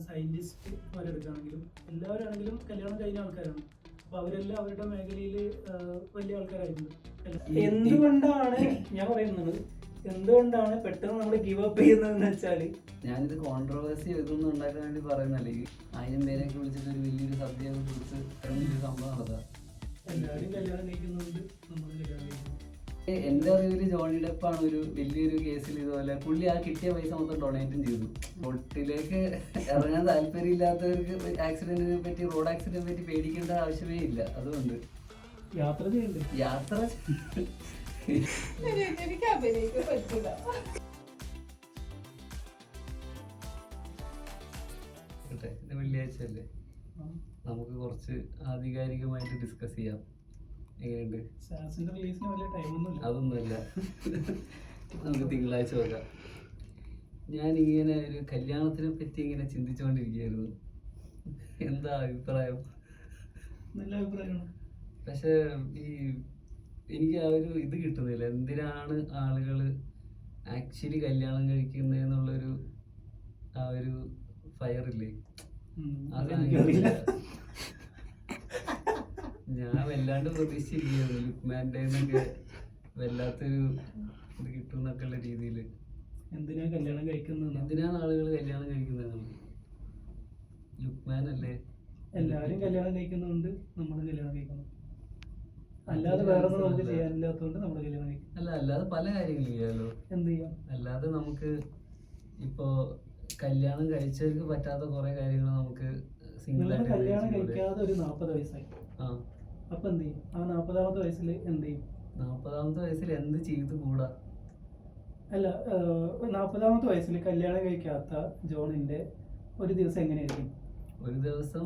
Scientist എടുക്കുകയാണെങ്കിലും എല്ലാവരാണെങ്കിലും കല്യാണം കഴിഞ്ഞ ആൾക്കാരാണ്. അപ്പൊ അവരെല്ലാം അവരുടെ മേഖലയിൽ വലിയ ആൾക്കാരായിരുന്നു. എന്തുകൊണ്ടാണ് ഞാൻ പറയുന്നത്, എന്തുകൊണ്ടാണ് പെട്ടെന്ന് നമ്മൾ ഗിവ് അപ്പ് ചെയ്യുന്നതെന്ന് വെച്ചാല്, ഞാനിത് കോൺട്രവേഴ്സി ഇതൊന്നും ഉണ്ടാക്കാൻ വേണ്ടി പറയുന്നല്ലേ. 1000 പേരെയൊക്കെ വിളിച്ചിട്ട് ഒരു വലിയൊരു സദ്യ കുറിച്ച് വലിയൊരു സംഭവം നടത്താം. എല്ലാവരും കല്യാണം കഴിക്കുന്നുണ്ട്, നമ്മൾ കല്യാണം കഴിക്കുന്നു. എന്റെ അറിവില് ജോണി ഡെപ്പാണ് ഒരു വലിയൊരു കേസിൽ ഇതുപോലെ പുള്ളി ആ കിട്ടിയ പൈസ മൊത്തം ഡൊണേറ്റും ചെയ്തു. ബോട്ടിലേക്ക് ഇറങ്ങാൻ താല്പര്യമില്ലാത്തവർക്ക് ആക്സിഡന്റിനെ പറ്റി, റോഡ് ആക്സിഡന്റിനെ പറ്റി പേടിക്കേണ്ട ആവശ്യമേ ഇല്ല. അതുകൊണ്ട് യാത്ര ചെയ്യണ്ടേ? യാത്ര വെള്ളിയാഴ്ച അല്ലേ, നമുക്ക് കുറച്ച് ആധികാരികമായിട്ട് ഡിസ്കസ് ചെയ്യാം. എങ്ങനെയുണ്ട്? അതൊന്നുമല്ല, നമുക്ക് തിങ്കളാഴ്ച നോക്കാം. ഞാനിങ്ങനെ ഒരു കല്യാണത്തിനെ പറ്റി ഇങ്ങനെ ചിന്തിച്ചുകൊണ്ടിരിക്കുകയായിരുന്നു. എന്താ അഭിപ്രായം? നല്ല അഭിപ്രായമാണ്. പക്ഷെ എനിക്ക് ആ ഒരു ഇത് കിട്ടുന്നില്ല. എന്തിനാണ് ആളുകൾ ആക്ച്വലി കല്യാണം കഴിക്കുന്നതെന്നുള്ളൊരു ആ ഒരു ഫയറില്ലേ, അതെനിക്കറിയില്ല. ഞാൻ വല്ലാണ്ട് പ്രതീക്ഷിച്ചിരിക്കുന്നു ലുക്മാൻ്റെ എന്നൊക്കെ വല്ലാത്തൊരു ഇത് കിട്ടും എന്നൊക്കെയുള്ള രീതിയിൽ. എന്തിനാണ് കല്യാണം കഴിക്കുന്നത്, എന്തിനാണ് ആളുകൾ കല്യാണം കഴിക്കുന്നത്? ലുക്മാൻ അല്ലേ? എല്ലാവരും കല്യാണം കഴിക്കുന്നുണ്ട്, നമ്മൾ കല്യാണം കഴിക്കണം. അല്ലാതെ വേറെ നമുക്ക് ചെയ്യാനില്ലാത്തതുകൊണ്ട് നമ്മൾ കല്യാണം കഴിക്കും. അല്ല, അല്ലാതെ പല കാര്യങ്ങളും ചെയ്യാമല്ലോ. എന്ത് ചെയ്യാം? അല്ലാതെ നമുക്ക് ഇപ്പോ കല്യാണം കഴിച്ചവർക്ക് പറ്റാത്ത കുറെ കാര്യങ്ങൾ നമുക്ക് കല്യാണം കഴിക്കാതെ ഒരു 40 വയസ്സായി. അപ്പൊ എന്ത് ചെയ്യും? ആ 40ാമത്തെ വയസ്സിൽ എന്ത് ചെയ്യും? 40ാമത്തെ വയസ്സിൽ എന്ത് ചെയ്തു കൂടാ? അല്ല, 40ാമത്തെ വയസ്സിൽ കല്യാണം കഴിക്കാത്ത ജോണിന്റെ ഒരു ദിവസം എങ്ങനെയായിരിക്കും? ഒരു ദിവസം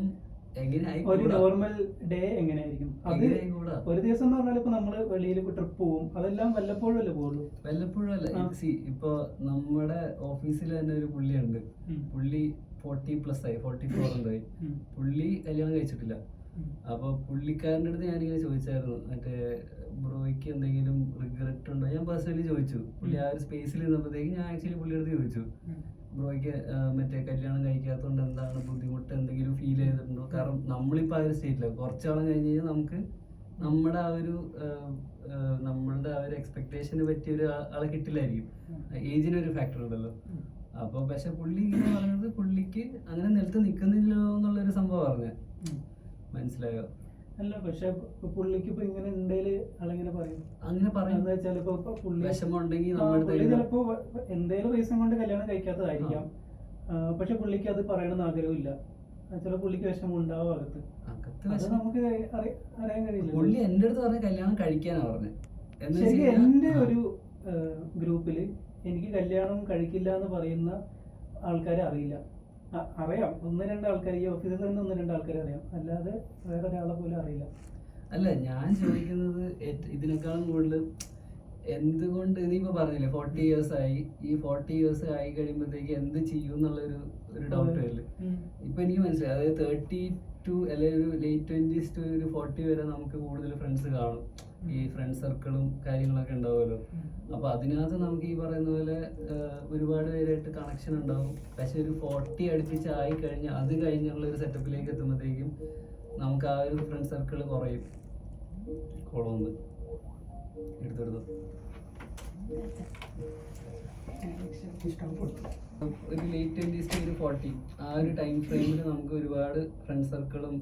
ഒരു നോർമൽ ഡേ എങ്ങനെയായിരിക്കും? അത് ഒരു ദിവസം എന്ന് പറഞ്ഞാൽ ഇപ്പൊ നമ്മള് വെളിയിൽ ട്രിപ്പ് പോവും, അതെല്ലാം വല്ലപ്പോഴും അല്ലേ പോകുള്ളൂ. വല്ലപ്പോഴും അല്ല. ഇപ്പൊ നമ്മുടെ ഓഫീസിൽ തന്നെ ഒരു പുള്ളിയുണ്ട്. പുള്ളി 40+ ആയി, 44 ഉണ്ടായി. പുള്ളി കല്യാണം കഴിച്ചിട്ടില്ല. അപ്പൊ പുള്ളിക്കാരൻ്റെ അടുത്ത് ഞാനിങ്ങനെ ചോദിച്ചായിരുന്നു, മറ്റേ ബ്രോയ്ക്ക് എന്തെങ്കിലും റിഗ്രറ്റ് ഉണ്ടോ? ഞാൻ പേഴ്സണലി ചോദിച്ചു. പുള്ളി ആ ഒരു സ്പേസിൽ നിന്നപ്പോഴത്തേക്ക് ഞാൻ ആക്ച്വലി പുള്ളിയുടെ അടുത്ത് ചോദിച്ചു, ബ്രോയ്ക്ക് മറ്റേ കല്യാണം കഴിക്കാത്തതുകൊണ്ട് എന്താണ് ബുദ്ധിമുട്ട്, എന്തെങ്കിലും ഫീൽ ചെയ്തിട്ടുണ്ടോ? കാരണം നമ്മളിപ്പോൾ ആ ഒരു സ്റ്റേറ്റില്ല. കുറച്ചാളും കഴിഞ്ഞ് കഴിഞ്ഞാൽ നമുക്ക് നമ്മുടെ ആ ഒരു നമ്മളുടെ ആ ഒരു എക്സ്പെക്ടേഷന് പറ്റിയ ഒരു ആളെ കിട്ടില്ലായിരിക്കും. ഏജിനൊരു ഫാക്ടർ ഉണ്ടല്ലോ. അപ്പോൾ പക്ഷെ പുള്ളി ഇങ്ങനെ പറഞ്ഞത് പുള്ളിക്ക് അങ്ങനെ നിലത്ത് നിൽക്കുന്നില്ലോ എന്നുള്ളൊരു സംഭവം പറഞ്ഞത്. മനസ്സിലായോ? അല്ല, പക്ഷെ പുള്ളിക്ക് ഇപ്പൊ ഇങ്ങനെ ഉണ്ടെങ്കിൽ ആളെങ്ങനെ പറയും? അങ്ങനെ പറയുന്നത് ചിലപ്പോ പുള്ളി വിഷമമുണ്ടെങ്കിൽ ചിലപ്പോ എന്തേലും റീസൺ കൊണ്ട് കല്യാണം കഴിക്കാത്തതായിരിക്കാം. പക്ഷെ പുള്ളിക്ക് അത് പറയണമെന്ന് ആഗ്രഹമില്ല. ചില പുള്ളിക്ക് വിഷമം ഉണ്ടാവും അകത്ത്. നമുക്ക് അറിയാൻ കഴിയില്ല. പുള്ളി എന്റെ അടുത്ത് പറഞ്ഞ കല്യാണം കഴിക്കാനാ പറഞ്ഞത്. എന്റെ ഒരു ഗ്രൂപ്പില് എനിക്ക് കല്യാണം കഴിക്കില്ല എന്ന് പറയുന്ന ആൾക്കാരെ അറിയില്ല. അറിയാം, 1-2 ആൾക്കാർ, ഈ ഓഫീസിൽ തന്നെ 1-2 ആൾക്കാരെ അറിയാം, അല്ലാതെ വേറെ ഒരാളെ പോലും അറിയില്ല. അല്ല, ഞാൻ ചോദിക്കുന്നത് ഇതിനേക്കാളും കൂടുതൽ എന്തുകൊണ്ട് നീയിപ്പോ പറഞ്ഞില്ലേ 40 years ആയി, ഈ 40 years ആയി കഴിയുമ്പോഴത്തേക്ക് എന്ത് ചെയ്യും എന്നുള്ളൊരു ഡൗട്ട് വരില്ല. ഇപ്പൊ എനിക്ക് മനസ്സിലായി, അതായത് 32 അല്ലെങ്കിൽ ഒരു late 20s to ഒരു 40 വരെ നമുക്ക് കൂടുതൽ ഫ്രണ്ട്സ് കാണും. ഈ ഫ്രണ്ട് സർക്കിളും കാര്യങ്ങളൊക്കെ ഉണ്ടാവുമല്ലോ. അപ്പൊ അതിനകത്ത് നമുക്ക് ഈ പറയുന്ന പോലെ ഒരുപാട് പേരായിട്ട് കണക്ഷൻ ഉണ്ടാവും. പക്ഷെ ഒരു 40 അടുപ്പിച്ച് ആയി കഴിഞ്ഞാൽ അത് കഴിഞ്ഞുള്ള ഒരു സെറ്റപ്പിലേക്ക് എത്തുമ്പോഴത്തേക്കും നമുക്ക് ആ ഒരു ഫ്രണ്ട് സർക്കിൾ കുറയും. കുളമുണ്ട് എടുത്തെടുത്തു ഒരു late 20s to ഒരു 40 ആ ഒരു ടൈം ഫ്രെയിമിൽ നമുക്ക് ഒരുപാട് ഫ്രണ്ട് സർക്കിളും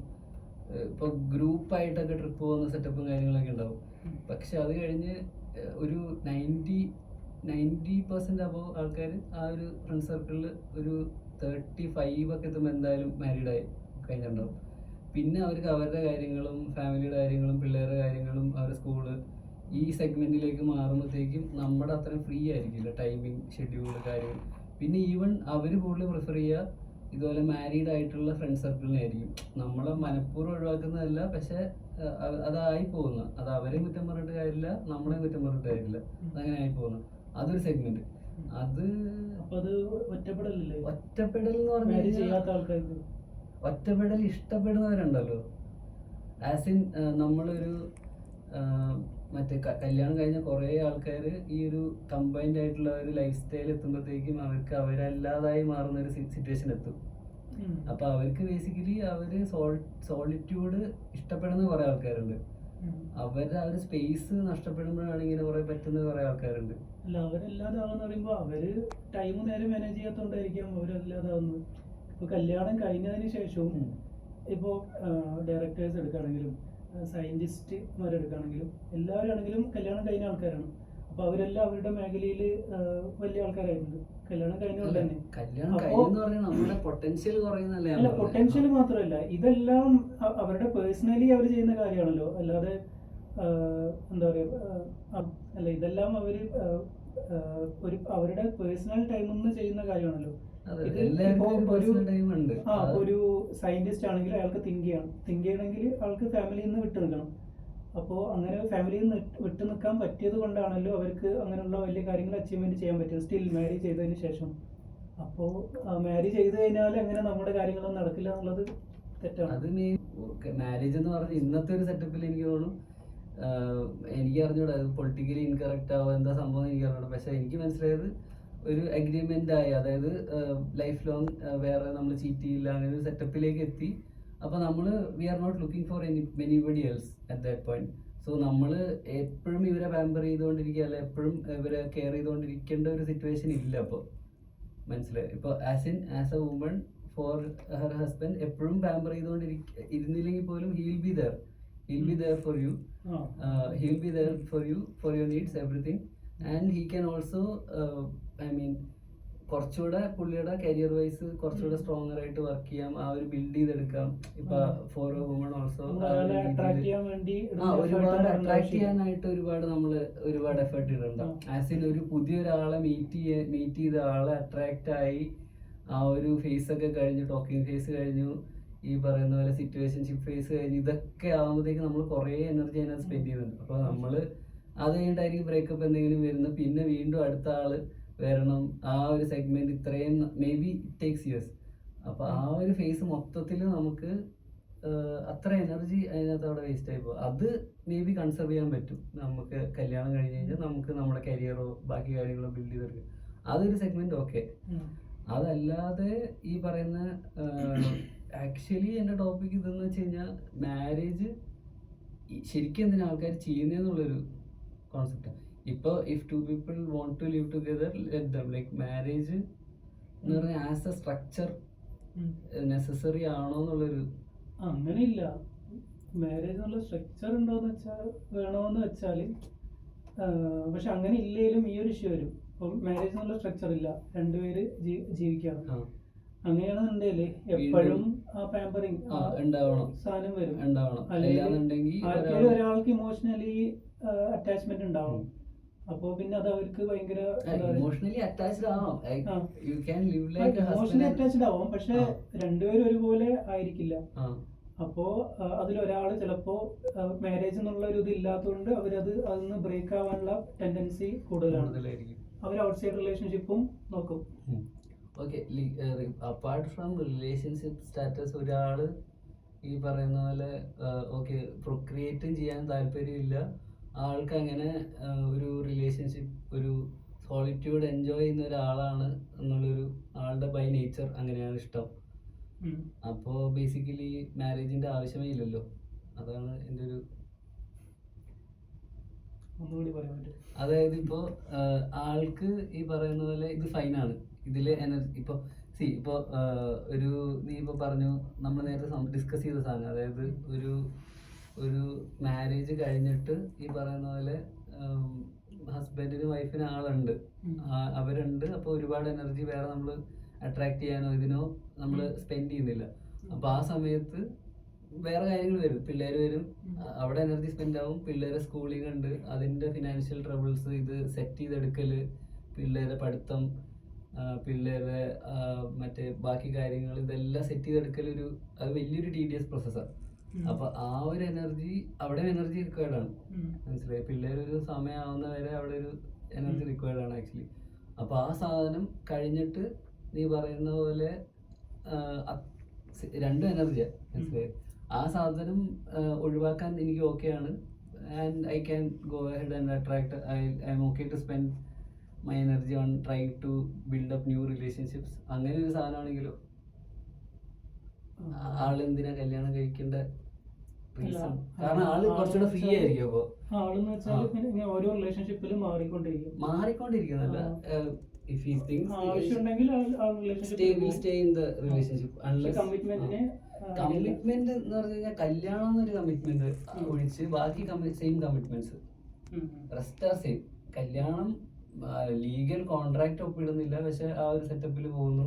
ഇപ്പൊ ഗ്രൂപ്പായിട്ടൊക്കെ ട്രിപ്പ് പോകുന്ന സെറ്റപ്പും കാര്യങ്ങളൊക്കെ ഉണ്ടാവും. പക്ഷെ അത് കഴിഞ്ഞ് ഒരു 90% അബവ് ആൾക്കാർ ആ ഒരു ഫ്രണ്ട് സർക്കിളിൽ ഒരു 35 ഒക്കെ എത്തുമ്പോൾ എന്തായാലും മാരീഡായി കഴിഞ്ഞിട്ടുണ്ടാവും. പിന്നെ അവർക്ക് അവരുടെ കാര്യങ്ങളും ഫാമിലിയുടെ കാര്യങ്ങളും പിള്ളേരുടെ കാര്യങ്ങളും അവരുടെ സ്കൂള് ഈ സെഗ്മെന്റിലേക്ക് മാറുമ്പോഴത്തേക്കും നമ്മുടെ അത്രയും ഫ്രീ ആയിരിക്കില്ല ടൈമിങ് ഷെഡ്യൂള് കാര്യങ്ങൾ. പിന്നെ ഈവൻ അവർ കൂടുതൽ പ്രിഫർ ചെയ്യുക ഇതുപോലെ മാരീഡ് ആയിട്ടുള്ള ഫ്രണ്ട് സർക്കിളിനായിരിക്കും. നമ്മളെ മനഃപൂർവ്വം ഒഴിവാക്കുന്നതല്ല, പക്ഷെ അതായി പോകുന്ന, അത് അവരെ കുറ്റം പറഞ്ഞിട്ട് കാര്യമില്ല, നമ്മളെ കുറ്റം പറഞ്ഞിട്ട് കാര്യമില്ല, അതങ്ങനെ ആയി പോകുന്നു. അതൊരു സെഗ്മെന്റ്. അത് ഒറ്റപ്പെടൽ എന്ന് പറഞ്ഞാൽ ഒറ്റപ്പെടൽ ഇഷ്ടപ്പെടുന്നവരുണ്ടല്ലോ. ആസ് ഇൻ നമ്മളൊരു മറ്റേ കല്യാണം കഴിഞ്ഞ കുറേ ആൾക്കാർ ഈ ഒരു കമ്പൈൻഡ് ആയിട്ടുള്ള ഒരു ലൈഫ് സ്റ്റൈൽ എത്തുമ്പോഴത്തേക്കും അവർക്ക് അവരല്ലാതായി മാറുന്ന ഒരു സിറ്റുവേഷൻ എത്തും. അപ്പൊ അവർക്ക് ബേസിക്കലി അവര് സോളിറ്റ്യൂഡ് ഇഷ്ടപ്പെടുന്ന കുറെ ആൾക്കാരുണ്ട്. അവരുടെ ആ ഒരു സ്പേസ് നഷ്ടപ്പെടുമ്പോഴാണ് ഇങ്ങനെ കുറെ പറ്റുന്ന കുറെ ആൾക്കാരുണ്ട്. അല്ല, അവരല്ലാതാവെന്ന് പറയുമ്പോ അവര് ടൈം നേരെ മാനേജ് ചെയ്യാത്തോണ്ടായിരിക്കാം അവരല്ലാതാവുന്നത്. ഇപ്പൊ കല്യാണം കഴിഞ്ഞതിന് ശേഷവും ഇപ്പോ ഡയറക്ടേഴ്സ് എടുക്കുകയാണെങ്കിലും സയന്റിസ്റ്റ്മാരെടുക്കുകയാണെങ്കിലും എല്ലാവരാണെങ്കിലും കല്യാണം കഴിഞ്ഞ ആൾക്കാരാണ്. അപ്പൊ അവരെല്ലാം അവരുടെ മേഖലയിൽ വലിയ ആൾക്കാരായിട്ടുണ്ട് കല്യാണം കഴിഞ്ഞുകൊണ്ട് തന്നെ. നമ്മുടെ പൊട്ടൻഷ്യൽ അല്ല, പൊട്ടൻഷ്യൽ മാത്രമല്ല, ഇതെല്ലാം അവരുടെ പേഴ്സണലി അവർ ചെയ്യുന്ന കാര്യമാണല്ലോ. അല്ലാതെ എന്താ പറയാ, അല്ല, ഇതെല്ലാം അവര് അവരുടെ പേഴ്സണൽ ടൈമിൽ ചെയ്യുന്ന കാര്യമാണല്ലോ. ഒരു സയന്റിസ്റ്റ് ആണെങ്കിൽ അയാൾക്ക് തിങ്ക് ചെയ്യണമെങ്കിൽ ആൾക്ക് ഫാമിലിയിൽ നിന്ന് വിട്ടു നിൽക്കണം. അപ്പോൾ അങ്ങനെ ഫാമിലിയിൽ നിന്ന് വിട്ടു നിൽക്കാൻ പറ്റിയത് കൊണ്ടാണല്ലോ അവർക്ക് അങ്ങനെയുള്ള വലിയ കാര്യങ്ങൾ അച്ചീവ്മെന്റ് ചെയ്യാൻ പറ്റിയത് സ്റ്റിൽ മാരേജ് ചെയ്തതിന് ശേഷം. അപ്പോൾ മാരേജ് ചെയ്ത് കഴിഞ്ഞാൽ അങ്ങനെ നമ്മുടെ കാര്യങ്ങളൊന്നും നടക്കില്ല എന്നുള്ളത് തെറ്റാണ്. അത് മാരേജ് എന്ന് പറഞ്ഞ ഇന്നത്തെ ഒരു സെറ്റപ്പിൽ എനിക്ക് തോന്നുന്നു, എനിക്ക് അറിഞ്ഞൂടാ അത് പൊളിറ്റിക്കലി ഇൻകറക്റ്റ് ആവുക എന്താ സംഭവം എനിക്ക് അറിഞ്ഞൂടാ. പക്ഷെ എനിക്ക് മനസ്സിലായത് ഒരു അഗ്രിമെന്റ് ആയി, അതായത് ലൈഫ് ലോങ് വേറെ നമ്മൾ ചീറ്റ് ചെയ്യില്ല അങ്ങനെ ഒരു സെറ്റപ്പിലേക്ക് എത്തി. അപ്പോൾ നമ്മൾ we are not looking for anybody else at that point. So നമ്മൾ എപ്പോഴും ഇവരെ പാമ്പർ ചെയ്തുകൊണ്ടിരിക്കുക, അല്ല എപ്പോഴും ഇവരെ കെയർ ചെയ്തുകൊണ്ടിരിക്കേണ്ട ഒരു സിറ്റുവേഷൻ ഇല്ല. അപ്പോൾ മനസ്സിലായി, ഇപ്പോൾ as A woman for her husband എപ്പോഴും പാമ്പർ ഇരുന്നില്ലെങ്കിൽ പോലും he will be there for you. He will be there for you, for your needs, everything. And he can also കുറച്ചുകൂടെ പുള്ളിയുടെ കരിയർ വൈസ് കുറച്ചുകൂടെ സ്ട്രോങ്ങർ ആയിട്ട് വർക്ക് ചെയ്യാം, ആ ഒരു build ചെയ്തെടുക്കാം. ഇപ്പൊ ഫോർ എ വുമൺ ഓൾസോ ഒരുപാട് അട്രാക്ട് ചെയ്യാനായിട്ട് ഒരുപാട് എഫേർട്ട് ഇടുന്നുണ്ടാവും. ആസ് ഇൻ ഒരു പുതിയൊരാളെ മീറ്റ് ചെയ്ത ആളെ അട്രാക്ട് ആയി ആ ഒരു ഫേസ് ഒക്കെ കഴിഞ്ഞു, ടോക്കിംഗ് ഫേസ് കഴിഞ്ഞു, ഈ പറയുന്ന പോലെ സിറ്റുവേഷൻഷിപ്പ് ഫേസ് കഴിഞ്ഞു, ഇതൊക്കെ ആകുമ്പോഴത്തേക്ക് നമ്മൾ കുറേ എനർജി അതിനകത്ത് സ്പെൻഡ് ചെയ്യുന്നുണ്ട്. അപ്പോൾ നമ്മൾ അത് കഴിഞ്ഞിട്ടായിരിക്കും ബ്രേക്കപ്പ് എന്തെങ്കിലും വരുന്നത്, പിന്നെ വീണ്ടും അടുത്ത ആള് വരണം, ആ ഒരു സെഗ്മെന്റ് ഇത്രയും may be it takes years. അപ്പൊ ആ ഒരു ഫേസ് മൊത്തത്തിൽ നമുക്ക് അത്ര എനർജി അതിനകത്ത് അവിടെ വേസ്റ്റ് ആയി പോകും. അത് മേ ബി കൺസർവ് ചെയ്യാൻ പറ്റും നമുക്ക് കല്യാണം കഴിഞ്ഞ് കഴിഞ്ഞാൽ, നമുക്ക് നമ്മുടെ കരിയറോ ബാക്കി കാര്യങ്ങളോ ബിൽഡ് ചെയ്തെടുക്കും, അതൊരു സെഗ്മെന്റ് ഓക്കെ. അതല്ലാതെ ഈ പറയുന്ന ആക്ച്വലി എൻ്റെ ടോപ്പിക് ഇതെന്ന് വെച്ച് കഴിഞ്ഞാൽ മാരേജ് ശരിക്കും എന്തിനാ ആൾക്കാർ ചെയ്യുന്നതെന്നുള്ളൊരു കോൺസെപ്റ്റാണ്. ഇപ്പോൾ if two people want to live together let them, like marriage എന്ന് പറഞ്ഞാൽ ആസ് എ സ്ട്രക്ചർ നെസസറി ആണോ എന്നുള്ളൊരു. അങ്ങനെയില്ല, മാരേജ് എന്നുള്ള സ്ട്രക്ചർ ഉണ്ടോന്ന് വെച്ചാൽ വേണോന്ന് വെച്ചാൽ, പക്ഷെ അങ്ങനെ ഇല്ലെങ്കിലും ഈ ഒരു ഇഷ്യൂ വരും. ഇപ്പം മാരേജ് എന്നുള്ള സ്ട്രക്ചർ ഇല്ല, രണ്ടുപേര് ജീവിക്കണം, അങ്ങനെയാണെന്നുണ്ടെങ്കിൽ എപ്പോഴും ആ പാമ്പറിങ് സാധനം വരും. അല്ലെങ്കിൽ ഒരാൾക്ക് ഇമോഷണലി അറ്റാച്ച്മെന്റ് ഉണ്ടാവും. അപ്പോ പിന്നെ അത് അവർക്ക് ഭയങ്കര ഇമോഷണലി അറ്റാച്ച്ഡ് ആവാം, പക്ഷെ രണ്ടുപേരും ഒരുപോലെ ആയിരിക്കില്ല. അപ്പോ അതിലൊരാള് ചിലപ്പോ മാരേജ് എന്നുള്ള ഒരു ഇത് ഇല്ലാത്തതുകൊണ്ട് അവരത് അതിന്ന് ബ്രേക്ക് ആവാനുള്ള ടെൻഡൻസി കൂടുതലായിരിക്കും. അവർ ഔട്ട്സൈഡ് റിലേഷൻഷിപ്പും നോക്കും. Okay, apart from relationship status, ഒരാള് ഈ പറയുന്ന പോലെ ഓക്കെ പ്രൊക്രിയേറ്റും ചെയ്യാൻ താല്പര്യമില്ല, ആൾക്ക് അങ്ങനെ ഒരു റിലേഷൻഷിപ്പ്, ഒരു സോളിറ്റ്യൂഡ് എൻജോയ് ചെയ്യുന്ന ഒരാളാണ് എന്നുള്ളൊരു ആളുടെ ബൈ നേച്ചർ അങ്ങനെയാണ് ഇഷ്ടം. അപ്പോൾ ബേസിക്കലി മാരേജിന്റെ ആവശ്യമേ ഇല്ലല്ലോ, അതാണ് എൻ്റെ ഒരു. അതായത് ഇപ്പോൾ ആൾക്ക് ഈ പറയുന്ന പോലെ ഇത് ഫൈനാണ്, ഇതിൽ എനർജി ഇപ്പോൾ ഇപ്പോൾ ഒരു നീ ഇപ്പോൾ പറഞ്ഞു, നമ്മൾ നേരത്തെ ഡിസ്കസ് ചെയ്ത സാധനം, അതായത് ഒരു മാരേജ് കഴിഞ്ഞിട്ട് ഈ പറയുന്ന പോലെ ഹസ്ബൻഡിന് വൈഫിന് ആളുണ്ട്, അവരുണ്ട്. അപ്പോൾ ഒരുപാട് എനർജി വേറെ നമ്മൾ അട്രാക്ട് ചെയ്യാനോ ഇതിനോ നമ്മൾ സ്പെൻഡ് ചെയ്യുന്നില്ല. അപ്പോൾ ആ സമയത്ത് വേറെ കാര്യങ്ങൾ വരും, പിള്ളേർ വരും, അവിടെ എനർജി സ്പെൻഡ് ആവും. പിള്ളേരെ സ്കൂളിംഗ് ഉണ്ട്, അതിൻ്റെ ഫിനാൻഷ്യൽ ട്രബിൾസ്, ഇത് സെറ്റ് ചെയ്തെടുക്കല്, പിള്ളേരെ പഠിത്തം, പിള്ളേരെ മറ്റേ ബാക്കി കാര്യങ്ങൾ, ഇതെല്ലാം സെറ്റ് ചെയ്തെടുക്കൽ അത് വലിയൊരു ടീഡിയസ് പ്രോസസ്സാണ്. അപ്പൊ ആ ഒരു എനർജി അവിടെ എനർജി റിക്വയർഡ് ആണ്, മനസ്സിലായി. പിള്ളേരൊരു സമയമാവുന്ന വരെ അവിടെ ഒരു എനർജി റിക്വയർഡ് ആണ് ആക്ച്വലി. അപ്പൊ ആ സാധനം കഴിഞ്ഞിട്ട് നീ പറയുന്ന പോലെ രണ്ടും എനർജിയാണ്, മനസ്സിലായി. ആ സാധനം ഒഴിവാക്കാൻ എനിക്ക് ഓക്കെയാണ്. And I can go ahead and attract, I'm okay to spend my energy on try to build up new relationships. അങ്ങനെ ഒരു സാധനമാണെങ്കിലോ ആള് എന്തിനാ കല്യാണം കഴിക്കേണ്ട റീസൺ? കാരണം ആള് കുറച്ചുകൂടെ ഫ്രീ ആയിരിക്കും. അപ്പൊ ആളെന്ന് വെച്ചാൽ ഓരോ റിലേഷൻഷിപ്പിലും മാറിക്കൊണ്ടിരിക്കുന്നല്ല. If he thinks ആവശ്യമുണ്ടെങ്കിൽ stay in the relationship unless കമ്മിറ്റ്മെന്റിന് കമ്മിറ്റ്മെന്റ് എന്ന് പറഞ്ഞു കഴിഞ്ഞാൽ കല്യാണം എന്നൊരു കമ്മിറ്റ്മെന്റ് ഒഴിച്ച് ബാക്കി same commitments rest are same. കല്യാണം ലീഗൽ കോൺട്രാക്ട് ഒപ്പിടുന്നില്ല, പക്ഷെ ആ ഒരു സെറ്റപ്പിൽ പോകുന്നു.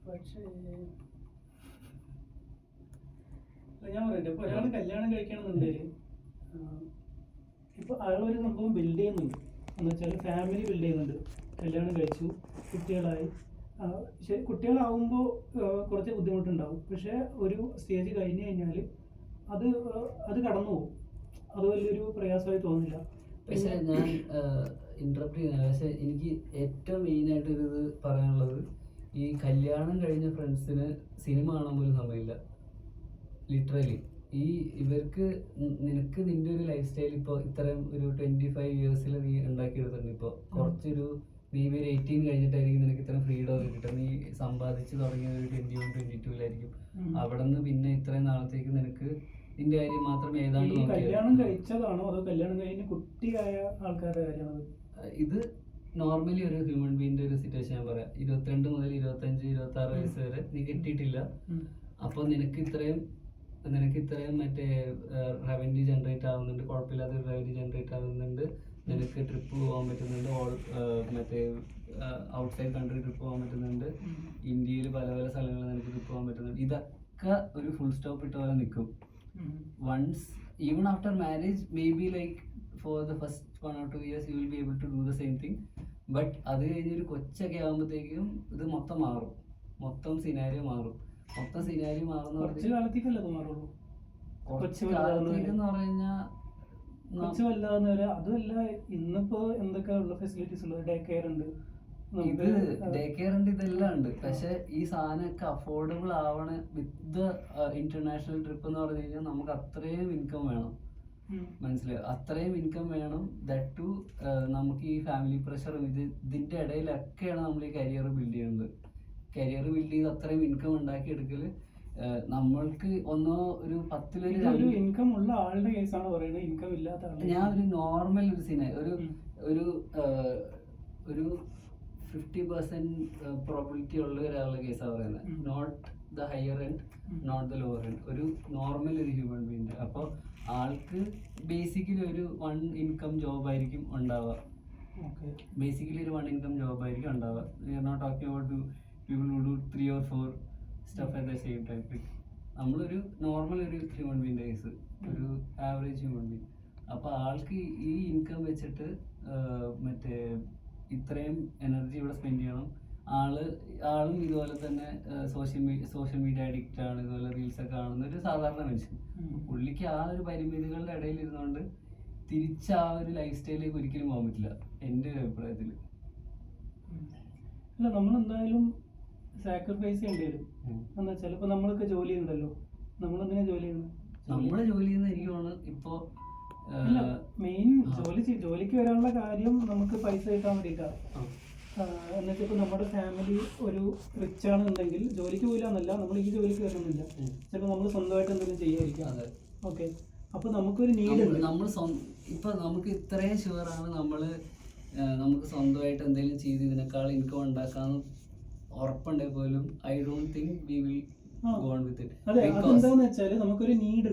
പക്ഷേ ഞാൻ പറയട്ടെ, ഇപ്പൊ ഒരാൾ കല്യാണം കഴിക്കണമെന്നുണ്ടെങ്കിൽ ഇപ്പൊ അയാളൊരു സംഭവം ബിൽഡ് ചെയ്യുന്നുണ്ട്. എന്ന് വെച്ചാൽ ഫാമിലി ബിൽഡ് ചെയ്യുന്നുണ്ട്. കല്യാണം കഴിച്ചു, കുട്ടികളായി. കുട്ടികളാവുമ്പോൾ കുറച്ച് ബുദ്ധിമുട്ടുണ്ടാവും. പക്ഷെ ഒരു സ്റ്റേജ് കഴിഞ്ഞ് കഴിഞ്ഞാൽ അത് കടന്നു പോകും. അത് വലിയൊരു പ്രയാസമായി തോന്നില്ല. പക്ഷെ ഞാൻ ഇന്റർപ്റ്റ് ചെയ്യുന്നില്ല. പക്ഷെ എനിക്ക് ഏറ്റവും മെയിനായിട്ട് ഒരു ഇത് പറയാനുള്ളത്, ഈ കല്യാണം കഴിഞ്ഞ ഫ്രണ്ട്സിന് സിനിമ കാണാൻ പോലും സമയമില്ല. ലിറ്ററലി ഇവർക്ക് നിനക്ക് നിന്റെ ഒരു ലൈഫ് സ്റ്റൈൽ ഇപ്പോൾ ഇത്രയും ഒരു 25 years നീ ഉണ്ടാക്കിയെടുത്തിട്ടുണ്ട്. ഇപ്പോൾ കുറച്ചൊരു നീ ഒരു 18 കഴിഞ്ഞിട്ടായിരിക്കും നിനക്ക് ഇത്രയും ഫ്രീഡം ഒക്കെ കിട്ടുക. നീ സമ്പാദിച്ച് തുടങ്ങിയത് ഒരു 21, 22 അവിടെ നിന്ന് പിന്നെ ഇത്രയും നാളത്തേക്ക് നിനക്ക് നിന്റെ കാര്യം മാത്രം ഏതാണ്ട് കല്യാണം കഴിച്ചതാണോ അതോ കല്യാണം കഴിഞ്ഞ് കുട്ടിയായ ആൾക്കാരുടെ കാര്യമാണോ? ഇത് നോർമലി ഒരു ഹ്യൂമൻ ബീങ്ങിന്റെ ഒരു സിറ്റുവേഷൻ ഞാൻ പറയാം. 22 മുതൽ 25, 26 വയസ്സ് വരെ നീ കെട്ടിയിട്ടില്ല. അപ്പോൾ നിനക്ക് ഇത്രയും മറ്റേ റവന്യൂ ജനറേറ്റ് ആവുന്നുണ്ട്, കുഴപ്പമില്ലാതെ റവന്യൂ ജനറേറ്റ് ആവുന്നുണ്ട്. നിനക്ക് ട്രിപ്പ് പോകാൻ പറ്റുന്നുണ്ട്, മറ്റേ ഔട്ട്സൈഡ് കൺട്രി ട്രിപ്പ് പോകാൻ പറ്റുന്നുണ്ട്. ഇന്ത്യയിൽ പല പല സ്ഥലങ്ങളിൽ നിനക്ക് ട്രിപ്പ് പോകാൻ പറ്റുന്നുണ്ട്. ഇതൊക്കെ ഒരു ഫുൾ സ്റ്റോപ്പ് ഇട്ട പോലെ നിൽക്കും. Once even after marriage maybe like for the first 1 or 2 years you will be able to do the same thing. But അത് കഴിഞ്ഞൊരു കൊച്ചൊക്കെ ആകുമ്പോഴത്തേക്കും ഇത് മൊത്തം മാറും. മൊത്തം സിനാരിയോ മാറും. കുറച്ച് കാലത്തേക്കല്ലേ മാറുള്ളൂ. കൊച്ചു വലുതാവുന്നവരെ അതുമല്ല. ഇന്നിപ്പോ എന്തൊക്കെ ഉള്ള ഫെസിലിറ്റീസ് ഉണ്ട്. ഡേ കെയർ ഉണ്ട്, ഇതെല്ലാം ഉണ്ട്. പക്ഷെ ഈ സാധനമൊക്കെ അഫോർഡബിൾ ആവണ വിത്ത് ഇന്റർനാഷണൽ ട്രിപ്പ് എന്ന് പറഞ്ഞു കഴിഞ്ഞാൽ നമുക്ക് അത്രയും ഇൻകം വേണം. മനസ്സിലായോ? അത്രയും ഇൻകം വേണം. ദാറ്റ് ടു നമുക്ക് ഈ ഫാമിലി പ്രഷറും ഇതിന്റെ ഇടയിലൊക്കെയാണ് നമ്മൾ ഈ കരിയർ ബിൽഡ് ചെയ്യുന്നത്. കരിയർ ബിൽഡ് ചെയ്ത് അത്രയും ഇൻകം ഉണ്ടാക്കിയെടുക്കല് നമ്മൾക്ക് ഒന്നോ ഒരു 10 ഇൻകം ഉള്ള ആളുടെ കേസാണ് പറയുന്നത്. ഇൻകം ഇല്ലാത്ത ഞാൻ ഒരു നോർമൽ ഒരു സീനായി ഒരു 50% പ്രോബിലിറ്റി ഉള്ള ഒരാളുടെ കേസാണ് പറയുന്നത്. Not the higher end, not the lower end. ഒരു നോർമൽ ഒരു ഹ്യൂമൻ ബീയിങ്. അപ്പോൾ ആൾക്ക് ബേസിക്കലി ഒരു 1 income ജോബായിരിക്കും ഉണ്ടാവുക. ബേസിക്കലി ഒരു 1 income ജോബായിരിക്കും ഉണ്ടാവുക. We are not talking about people who do 3 or 4 stuff at the same time. നമ്മളൊരു നോർമൽ ഒരു ഹ്യൂമൻ ബീയിൻ്റെ കേസ്, ഒരു ആവറേജ് ഹ്യൂമൻ ബീങ്. അപ്പോൾ ആൾക്ക് ഈ ഇൻകം വെച്ചിട്ട് മറ്റേ ഇത്രയും എനർജി ഇവിടെ സ്പെൻഡ് ചെയ്യണം. ആളും ഇതുപോലെ തന്നെ സോഷ്യൽ മീഡിയ അഡിക്റ്റ് ആണ്. ഇതുപോലെ റീൽസൊക്കെ കാണുന്ന ഒരു സാധാരണ മനുഷ്യൻ. പുള്ളിക്ക് ആ ഒരു പരിമിതികളുടെ ഇടയിൽ ഇരുന്നുകൊണ്ട് തിരിച്ച് ആ ഒരു ലൈഫ് സ്റ്റൈലിലേക്ക് ഒരിക്കലും പോകാൻ പറ്റില്ല എൻ്റെ ഒരു അഭിപ്രായത്തിൽ. അല്ല, നമ്മളെന്തായാലും സാക്രിഫൈസ് ചെയ്യേണ്ടി വരും. എന്താ വെച്ചാൽ ഇപ്പൊ നമ്മളൊക്കെ ജോലി ചെയ്യുന്നുണ്ടല്ലോ. നമ്മളെന്തിനാ ജോലി ചെയ്യുന്നത്? നമ്മള് ജോലി ചെയ്യുന്ന എനിക്ക് തോന്നുന്നു ഇപ്പൊ മെയിൻ ജോലിക്ക് വരാനുള്ള കാര്യം നമുക്ക് പൈസ കിട്ടാൻ വേണ്ടിയിട്ടാണ്. എന്നുവെച്ചാൽ ഇപ്പൊ നമ്മുടെ ഫാമിലി ഒരു റിച്ച് ആണെന്നുണ്ടെങ്കിൽ ജോലിക്ക് പോയില്ലെന്നല്ല, നമ്മൾ ഈ ജോലിക്ക് വരണമെന്നില്ല. ചിലപ്പോൾ നമ്മൾ സ്വന്തമായിട്ട് എന്തെങ്കിലും ചെയ്യാതിരിക്കാം. ഓക്കെ, അപ്പൊ നമുക്കൊരു നീഡ് ഉണ്ട്. ഇപ്പൊ നമുക്ക് ഇത്രയും ഷുവറാണ് നമുക്ക് സ്വന്തമായിട്ട് എന്തെങ്കിലും ചെയ്ത് ഇതിനേക്കാൾ ഇൻകം ഉണ്ടാക്കാന്ന് ഉറപ്പുണ്ടെങ്കിൽ പോലും I don't think we will go on with it. അതെന്താന്ന് വെച്ചാൽ നമുക്കൊരു നീഡ്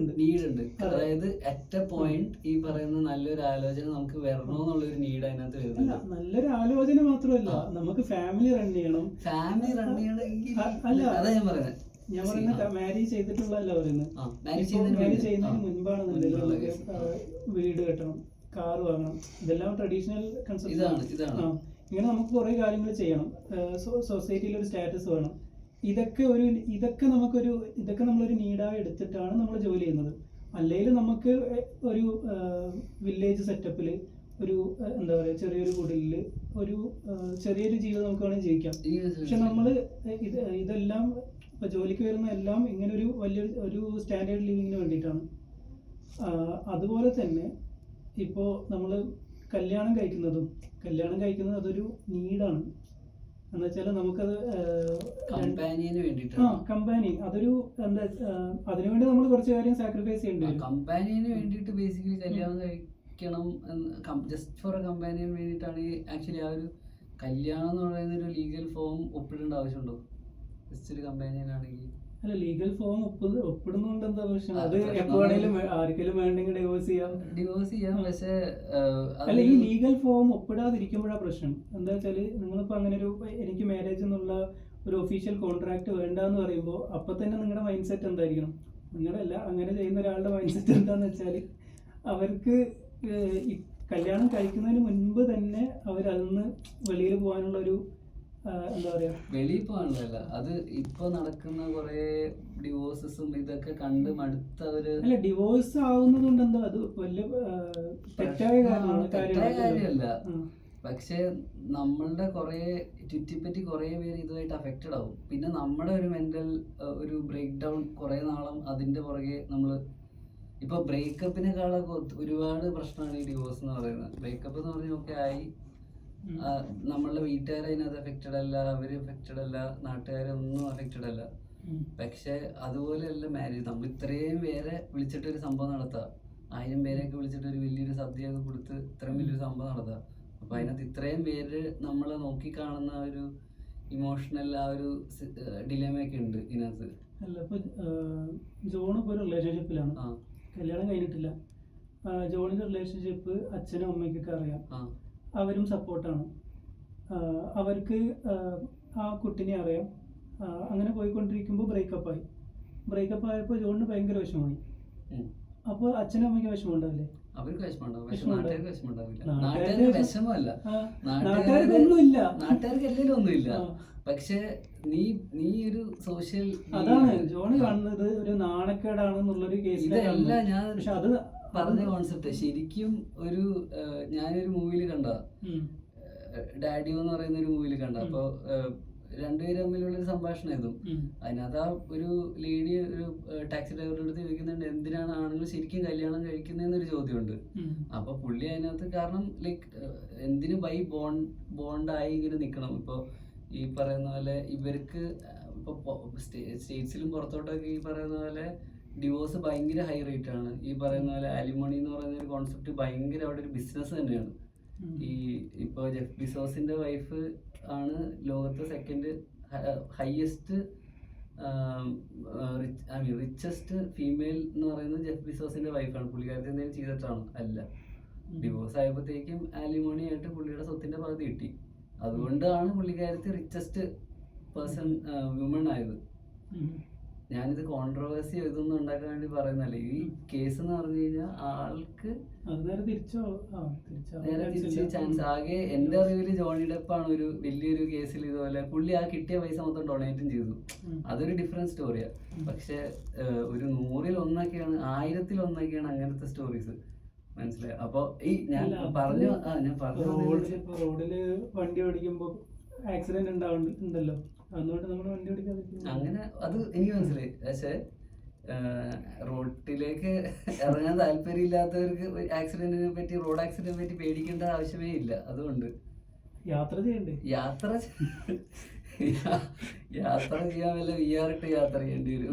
ഉണ്ട്. അതായത് അറ്റ് എ പോയിന്റ് ഈ പറയുന്ന നല്ലൊരു ആലോചന നമുക്ക് വരണമെന്നുള്ളൊരു നീഡ് അതിനകത്ത് വരുന്നില്ല. നല്ലൊരു ആലോചന മാത്രമല്ല, നമുക്ക് ഫാമിലി റൺ ചെയ്യണമെങ്കിൽ അതാ ഞാൻ പറയുന്നത്. ഞാൻ പറയുന്നത് മാരേജ് ചെയ്തിട്ടുള്ളതല്ല പറയുന്നത്. മാരേജ് ചെയ്യുന്നതിന് മുൻപാണെന്നുണ്ടെങ്കിൽ വീട് കെട്ടണം, കാറ് വാങ്ങണം. ഇതെല്ലാം ട്രഡീഷണൽ കൺസെപ്റ്റ്. ഇങ്ങനെ നമുക്ക് കുറെ കാര്യങ്ങൾ ചെയ്യണം. സൊസൈറ്റിയിൽ ഒരു സ്റ്റാറ്റസ് വേണം. ഇതൊക്കെ നമ്മളൊരു നീഡായി എടുത്തിട്ടാണ് നമ്മൾ ജോലി ചെയ്യുന്നത്. അല്ലെങ്കിൽ നമുക്ക് ഒരു വില്ലേജ് സെറ്റപ്പിൽ ഒരു എന്താ പറയുക, ചെറിയൊരു കുടിലിൽ ചെറിയൊരു ജീവിതം നമുക്ക് വേണമെങ്കിൽ ജീവിക്കാം. പക്ഷെ നമ്മൾ ഇതെല്ലാം ഇപ്പൊ ജോലിക്ക് വരുന്ന എല്ലാം ഇങ്ങനെ ഒരു സ്റ്റാൻഡേർഡ് ലിവിങ്ങിന് വേണ്ടിയിട്ടാണ്. അതുപോലെ തന്നെ ഇപ്പോൾ നമ്മൾ കല്യാണം കഴിക്കുന്നത് അതൊരു നീഡാണ്. എന്ന് വെച്ചാൽ നമുക്കത് കമ്പാനിയന് കമ്പാനി അതൊരു എന്താ അതിനുവേണ്ടി നമ്മൾ കുറച്ച് കാര്യം സാക്രിഫൈസ് ചെയ്യേണ്ടി വരും. കമ്പാനിയന് വേണ്ടിയിട്ട് ബേസിക്കലി കല്യാണം കഴിക്കണം ജസ്റ്റ് ഫോർ എ കമ്പാനിയന് വേണ്ടിയിട്ടാണ് ആക്ച്വലി ആ ഒരു കല്യാണം എന്ന് പറയുന്ന ഒരു ലീഗൽ ഫോം ഒപ്പിടേണ്ട ആവശ്യമുണ്ടോ? ജസ്റ്റ് ഒരു കമ്പാനിയൻ ആണെങ്കിൽ അല്ല, ലീഗൽ ഫോം ഒപ്പിടുന്നോണ്ട് എന്താ പ്രശ്നം? അത് എപ്പോഴാണെങ്കിലും ആർക്കെങ്കിലും വേണ്ടെങ്കിൽ ഡിവോഴ്സ് ചെയ്യാം. പക്ഷേ അല്ല, ഈ ലീഗൽ ഫോം ഒപ്പിടാതിരിക്കുമ്പോഴാണ് പ്രശ്നം. എന്താ വെച്ചാല് നിങ്ങളിപ്പോ അങ്ങനെ ഒരു എനിക്ക് മാരേജ് എന്നുള്ള ഒരു ഒഫീഷ്യൽ കോൺട്രാക്ട് വേണ്ടെന്ന് പറയുമ്പോൾ അപ്പൊ തന്നെ നിങ്ങളുടെ മൈൻഡ് സെറ്റ് എന്തായിരിക്കണം? നിങ്ങളല്ല, അങ്ങനെ ചെയ്യുന്ന ഒരാളുടെ മൈൻഡ് സെറ്റ് എന്താന്ന് വെച്ചാൽ അവർക്ക് ഈ കല്യാണം കഴിക്കുന്നതിന് മുൻപ് തന്നെ അവരതിന്ന് വെളിയിൽ പോകാനുള്ള ഒരു എന്താ പറയാ, വെളിയിൽ പോകാനുള്ളതല്ല, അത് ഇപ്പൊ നടക്കുന്ന കുറെ ഡിവോഴ്സസും ഇതൊക്കെ കണ്ട് മടുത്തവര്. അല്ല, ഡിവോഴ്സ് ആവുന്നത് കൊണ്ട് എന്താ അത് വലിയ തെറ്റായ കാര്യമല്ല. പക്ഷെ നമ്മളുടെ കുറെ ചുറ്റിപ്പറ്റി കുറെ പേര് ഇതുമായിട്ട് അഫക്റ്റഡ് ആവും. പിന്നെ നമ്മുടെ ഒരു മെന്റൽ ഒരു ബ്രേക്ക് ഡൗൺ കുറെ നാളം അതിന്റെ പുറകെ നമ്മള് ഇപ്പൊ ബ്രേക്കപ്പിനെക്കാളൊക്കെ ഒരുപാട് പ്രശ്നമാണ് ഈ ഡിവോഴ്സ് എന്ന് പറയുന്നത്. ബ്രേക്കപ്പ് എന്ന് പറഞ്ഞാൽ ഒക്കെ ആയി, നമ്മളുടെ വീട്ടുകാർ അതിനകത്ത് അഫക്റ്റഡ് അല്ല, അവര് അഫക്റ്റഡ് അല്ല, നാട്ടുകാരൊന്നും അഫക്റ്റഡ് അല്ല. പക്ഷെ അതുപോലെയല്ല മാരേജ്. നമ്മൾ ഇത്രയും പേരെ വിളിച്ചിട്ട് ഒരു സംഭവം നടത്താം, 1000 പേരെയൊക്കെ വിളിച്ചിട്ട് ഒരു വലിയൊരു സദ്യയൊക്കെ കൊടുത്ത് ഇത്രയും വലിയൊരു സംഭവം നടത്താം. അപ്പൊ അതിനകത്ത് ഇത്രയും പേര് നമ്മളെ നോക്കി കാണുന്ന ഒരു ഇമോഷണൽ ആ ഒരു ഡിലേമയൊക്കെ ഉണ്ട് ഇതിനകത്ത്. അല്ല, ഇപ്പൊ ജോൺ ഇപ്പൊ ഒരു റിലേഷൻഷിപ്പിലാണ്, കല്യാണം കഴിഞ്ഞിട്ടില്ല. ജോണിന്റെ റിലേഷൻഷിപ്പ് അച്ഛനും അമ്മയ്ക്കൊക്കെ അറിയാം, അവരും സപ്പോർട്ടാണ്. അവർക്ക് ആ കുട്ടിനെ അറിയാം. അങ്ങനെ പോയിക്കൊണ്ടിരിക്കുമ്പോൾ ബ്രേക്കപ്പ് ആയപ്പോൾ ജോണിന് ഭയങ്കര വിഷമമായി. അപ്പോൾ അച്ഛനും അമ്മയ്ക്ക് വിഷമം ഉണ്ടാവില്ലേ? അവർക്ക് ഒന്നുമില്ല. പക്ഷെ നീ ഒരു സോഷ്യൽ, അതാണ് ജോണ് കാണുന്നത് ഒരു നാണക്കേടാണെന്നുള്ളൊരു കേസിലല്ല. പക്ഷെ അത് പറഞ്ഞ കോൺസെപ്റ്റ് ശരിക്കും ഒരു ഞാനൊരു മൂവിയിൽ കണ്ട, ഡാഡിയോ എന്ന് പറയുന്ന ഒരു മൂവിയിൽ കണ്ട. അപ്പൊ രണ്ടുപേരും തമ്മിലുള്ള ഒരു സംഭാഷണമായിരുന്നു. അതിനകത്ത് ആ ഒരു ലേഡി ഒരു ടാക്സി ഡ്രൈവറുടെ അടുത്ത് ചോദിക്കുന്നുണ്ട്, എന്തിനാണ് ആണുങ്ങൾ ശരിക്കും കല്യാണം കഴിക്കുന്നതെന്നൊരു ചോദ്യമുണ്ട്. അപ്പൊ പുള്ളി അതിനകത്ത് കാരണം ലൈക്ക് എന്തിനു ബോണ്ടായി ഇങ്ങനെ നിൽക്കണം. ഇപ്പൊ ഈ പറയുന്ന പോലെ ഇവർക്ക് ഇപ്പൊ സ്റ്റേറ്റ്സിലും പുറത്തോട്ടൊക്കെ ഈ പറയുന്ന പോലെ ഡിവോഴ്സ് ഭയങ്കര ഹൈ റേറ്റ് ആണ്. ഈ പറയുന്ന പോലെ ആലിമോണി എന്ന് പറയുന്ന ഒരു കോൺസെപ്റ്റ് ഭയങ്കര അവിടെ ഒരു ബിസിനസ് തന്നെയാണ്. ഇപ്പൊ ജെഫ് ബിസോസിന്റെ വൈഫ് ആണ് ലോകത്തെ സെക്കൻഡ് ഹയസ്റ്റ് റിച്ചസ്റ്റ് ഫീമെയിൽ എന്ന് പറയുന്നത് ജെഫ് ബിസോസിന്റെ വൈഫാണ്. പുള്ളിക്കാരത്തെ എന്തെങ്കിലും ചെയ്തിട്ടാണ് അല്ല. ഡിവോഴ്സ് ആയപ്പോഴത്തേക്കും ആലിമോണി ആയിട്ട് പുള്ളിയുടെ സ്വത്തിന്റെ പകുതി കിട്ടി. അതുകൊണ്ടാണ് പുള്ളിക്കാരത്തെ റിച്ചസ്റ്റ് പേഴ്സൺ വിമൺ ആയത്. ഞാനിത് കോൺട്രവേഴ്സി ഇതൊന്നും ഉണ്ടാക്കാൻ വേണ്ടി പറയുന്നല്ലേ. ഈ കേസ് എന്ന് പറഞ്ഞു കഴിഞ്ഞാൽ ആൾക്ക് നേരെ തിരിച്ച് ചാൻസ്. ആകെ എന്റെ അറിവില് ജോണി ഡെപ്പാണ് ഒരു വലിയൊരു കേസിൽ ഇതുപോലെ പുള്ളി ആ കിട്ടിയ പൈസ മൊത്തം ഡൊണേറ്റും ചെയ്തു. അതൊരു ഡിഫറെന്റ് സ്റ്റോറിയാ. പക്ഷെ ഒരു 100-ൽ 1 1000-ൽ 1 അങ്ങനത്തെ സ്റ്റോറീസ് മനസ്സിലായി. അപ്പൊ ഈ ഞാൻ പറഞ്ഞു റോഡില് വണ്ടി ഓടിക്കുമ്പോ ആക്സിഡന്റ് ഉണ്ടാവുന്നുണ്ടല്ലോ, അതുകൊണ്ട് നമ്മൾ വണ്ടി ഓടിക്കാതിരിക്കും. അങ്ങനെ അത് എനിക്ക് മനസ്സിലായി. പക്ഷെ റോഡിലേക്ക് ഇറങ്ങാൻ താല്പര്യമില്ലാത്തവർക്ക് ആക്സിഡന്റിനെ പറ്റി, റോഡ് ആക്സിഡന്റിനെ പറ്റി പേടിക്കേണ്ട ആവശ്യമേ ഇല്ല. അതുകൊണ്ട് യാത്ര ചെയ്യണ്ടേ, യാത്ര ചെയ്യാൻ വല്ല VR ഇട്ട് യാത്ര ചെയ്യേണ്ടി വരും.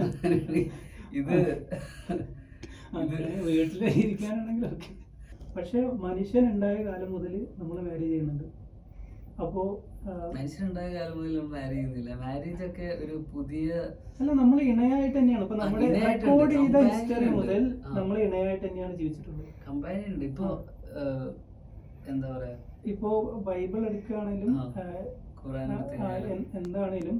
ഇത് വീട്ടില് ഇരിക്കാനാണെങ്കിൽ ഓക്കെ. പക്ഷെ മനുഷ്യൻ ഉണ്ടായ കാലം മുതൽ നമ്മൾ മാരേജ് ചെയ്യുന്നുണ്ട്. അപ്പോ മനുഷ്യനുണ്ടായ കാലം മുതൽ നമ്മൾ മാരേജ് ചെയ്യുന്നില്ല. മാരേജ് ഒക്കെ ഒരു പുതിയ അല്ല, നമ്മൾ ഇണയായിട്ട് തന്നെയാണ്. ഇപ്പൊ നമ്മുടെ റെക്കോർഡ് ചെയ്ത ഹിസ്റ്ററി മുതൽ നമ്മൾ ഇണയായിട്ട് തന്നെയാണ് ജീവിച്ചിട്ടുള്ളത്. കമ്പാനിയൻ ഉണ്ട്. ഇപ്പൊ എന്താ പറയാ, ഇപ്പോ ബൈബിൾ എടുക്കുകയാണെങ്കിലും എന്താണേലും